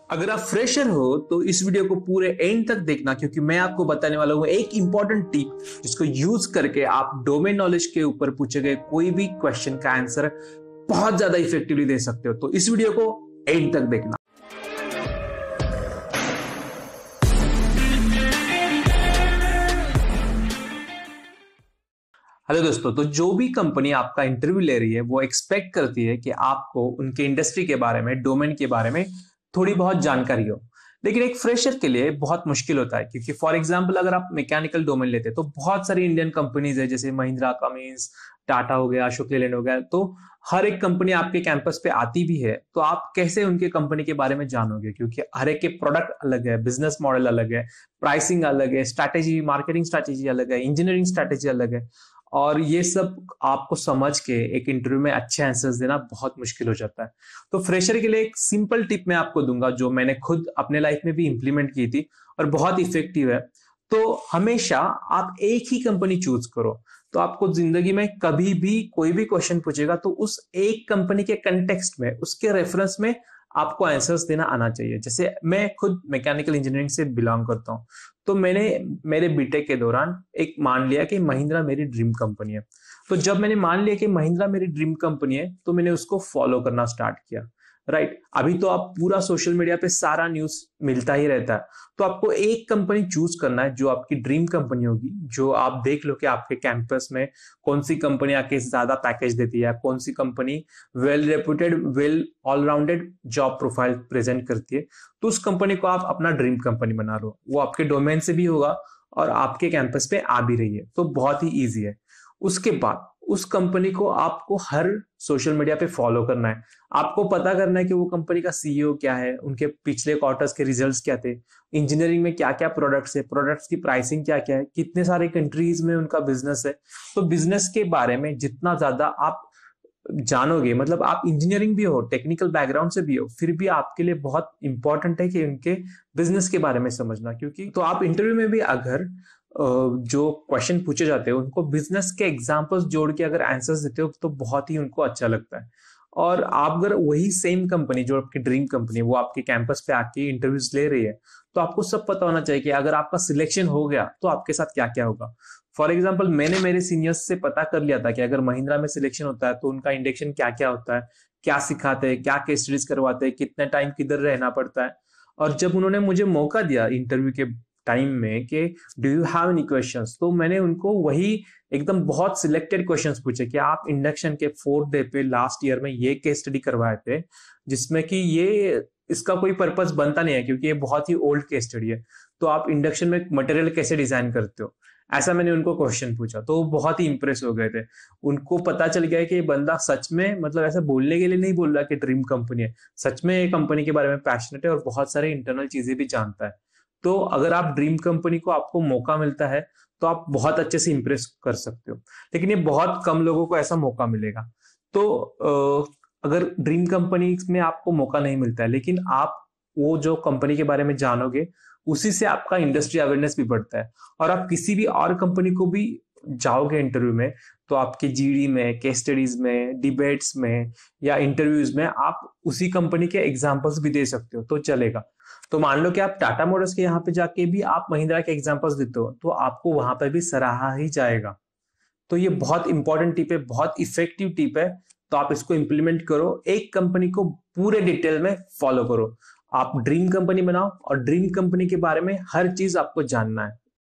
अगर आप फ्रेशर हो तो इस वीडियो को पूरे एंड तक देखना, क्योंकि मैं आपको बताने वाला हूं एक इंपॉर्टेंट टिप जिसको यूज करके आप डोमेन नॉलेज के ऊपर पूछे गए कोई भी क्वेश्चन का आंसर बहुत ज्यादा इफेक्टिवली दे सकते हो। तो इस वीडियो को एंड तक देखना। हेलो दोस्तों, तो जो भी कंपनी आपका इंटरव्यू ले रही है वो एक्सपेक्ट करती है कि आपको उनके इंडस्ट्री के बारे में, डोमेन के बारे में थोड़ी बहुत जानकारी हो। लेकिन एक फ्रेशर के लिए बहुत मुश्किल होता है, क्योंकि फॉर एग्जांपल अगर आप मैकेनिकल डोमेन लेते हैं तो बहुत सारी इंडियन कंपनीज है, जैसे महिंद्रा, कमिंस, टाटा हो गया, अशोक लेलैंड हो गया। तो हर एक कंपनी आपके कैंपस पे आती भी है, तो आप कैसे उनके कंपनी के बारे में जानोगे? क्योंकि हर एक के प्रोडक्ट अलग है, बिजनेस मॉडल अलग है, प्राइसिंग अलग है, स्ट्रैटेजी, मार्केटिंग स्ट्रैटेजी अलग है, इंजीनियरिंग स्ट्रैटेजी अलग है। और ये सब आपको समझ के एक इंटरव्यू में अच्छे आंसर्स देना बहुत मुश्किल हो जाता है। तो फ्रेशर के लिए एक सिंपल टिप मैं आपको दूंगा, जो मैंने खुद अपने लाइफ में भी इंप्लीमेंट की थी और बहुत इफेक्टिव है। तो हमेशा आप एक ही कंपनी चूज करो। तो आपको जिंदगी में कभी भी कोई भी क्वेश्चन पूछेगा तो उस एक कंपनी के कंटेक्स्ट में, उसके रेफरेंस में आपको आंसर्स देना आना चाहिए। जैसे मैं खुद मैकेनिकल इंजीनियरिंग से बिलोंग करता हूँ, तो मैंने मेरे बीटेक के दौरान एक मान लिया कि महिंद्रा मेरी ड्रीम कंपनी है। तो जब मैंने मान लिया कि महिंद्रा मेरी ड्रीम कंपनी है, तो मैंने उसको फॉलो करना स्टार्ट किया। राइट, अभी तो आप पूरा सोशल मीडिया पे सारा न्यूज मिलता ही रहता है। तो आपको एक कंपनी चूज करना है जो आपकी ड्रीम कंपनी होगी, जो आप देख लो कि आपके कैंपस में कौन सी कंपनी आके ज्यादा पैकेज देती है, कौन सी company well reputed, well all rounded job profile present करती है। तो उस कंपनी को आप अपना ड्रीम कंपनी बना लो। वो आपके डोमेन से भी होगा और आपके कैंपस पे आ भी रही है, तो बहुत ही ईजी है। उसके बाद उस कंपनी को आपको हर सोशल मीडिया पे फॉलो करना है। आपको पता करना है कि वो कंपनी का सीईओ क्या है, उनके पिछले क्वार्टर्स के रिजल्ट्स क्या थे, इंजीनियरिंग में क्या क्या प्रोडक्ट्स है, प्रोडक्ट्स की प्राइसिंग क्या क्या है, कितने सारे कंट्रीज में उनका बिजनेस है। तो बिजनेस के बारे में जितना ज्यादा आप जानोगे, मतलब आप इंजीनियरिंग भी हो, टेक्निकल बैकग्राउंड से भी हो, फिर भी आपके लिए बहुत इंपॉर्टेंट है कि उनके बिजनेस के बारे में समझना। क्योंकि तो आप इंटरव्यू में भी अगर जो क्वेश्चन पूछे जाते हैं उनको बिजनेस के एग्जांपल्स जोड़ के अगर आंसर्स देते हो तो बहुत ही उनको अच्छा लगता है। और आप अगर वही सेम कंपनी जो आपकी ड्रीम कंपनी वो आपके कैंपस पे आके इंटरव्यूज ले रही है, तो आपको सब पता होना चाहिए कि अगर आपका सिलेक्शन हो गया तो आपके साथ क्या क्या होगा। फॉर एग्जाम्पल मैंने मेरे सीनियर्स से पता कर लिया था कि अगर महिंद्रा में सिलेक्शन होता है तो उनका इंडक्शन क्या क्या होता है, क्या सिखाते हैं, क्या केस स्टडीज करवाते हैं, कितने टाइम किधर रहना पड़ता है। और जब उन्होंने मुझे मौका दिया इंटरव्यू के टाइम में कि do you have any questions, तो मैंने उनको वही एकदम बहुत सिलेक्टेड क्वेश्चंस पूछे कि आप इंडक्शन के 4th डे पे लास्ट ईयर में ये केस स्टडी करवाए थे, जिसमें कि ये इसका कोई पर्पस बनता नहीं है क्योंकि ये बहुत ही ओल्ड केस स्टडी है। तो आप इंडक्शन में मटेरियल कैसे डिजाइन करते हो, ऐसा मैंने उनको क्वेश्चन पूछा। तो वो बहुत ही इंप्रेस हो गए थे। उनको पता चल गया कि ये बंदा सच में, मतलब ऐसा बोलने के लिए नहीं बोल रहा कि ड्रीम कंपनी है, सच में ये कंपनी के बारे में पैशनेट है और बहुत सारे इंटरनल चीजें भी जानता है। तो अगर आप ड्रीम कंपनी को आपको मौका मिलता है तो आप बहुत अच्छे से इंप्रेस कर सकते हो। लेकिन ये बहुत कम लोगों को ऐसा मौका मिलेगा। तो अगर ड्रीम कंपनी में आपको मौका नहीं मिलता है, लेकिन आप वो जो कंपनी के बारे में जानोगे उसी से आपका इंडस्ट्री अवेयरनेस भी बढ़ता है। और आप किसी भी और कंपनी को भी जाओगे इंटरव्यू में, तो आपके जीडी में, केस स्टडीज में, डिबेट्स में या इंटरव्यूज में आप उसी कंपनी के एग्जांपल्स भी दे सकते हो, तो चलेगा। तो मान लो कि आप टाटा मोटर्स के यहाँ पे जाके भी आप महिंद्रा के एग्जांपल्स देते हो, तो आपको वहां पर भी सराहा ही जाएगा। तो ये बहुत इंपॉर्टेंट टिप है, बहुत इफेक्टिव टिप है। तो आप इसको इंप्लीमेंट करो, एक कंपनी को पूरे डिटेल में फॉलो करो। आप ड्रीम कंपनी बनाओ और ड्रीम कंपनी के बारे में हर चीज आपको जानना है।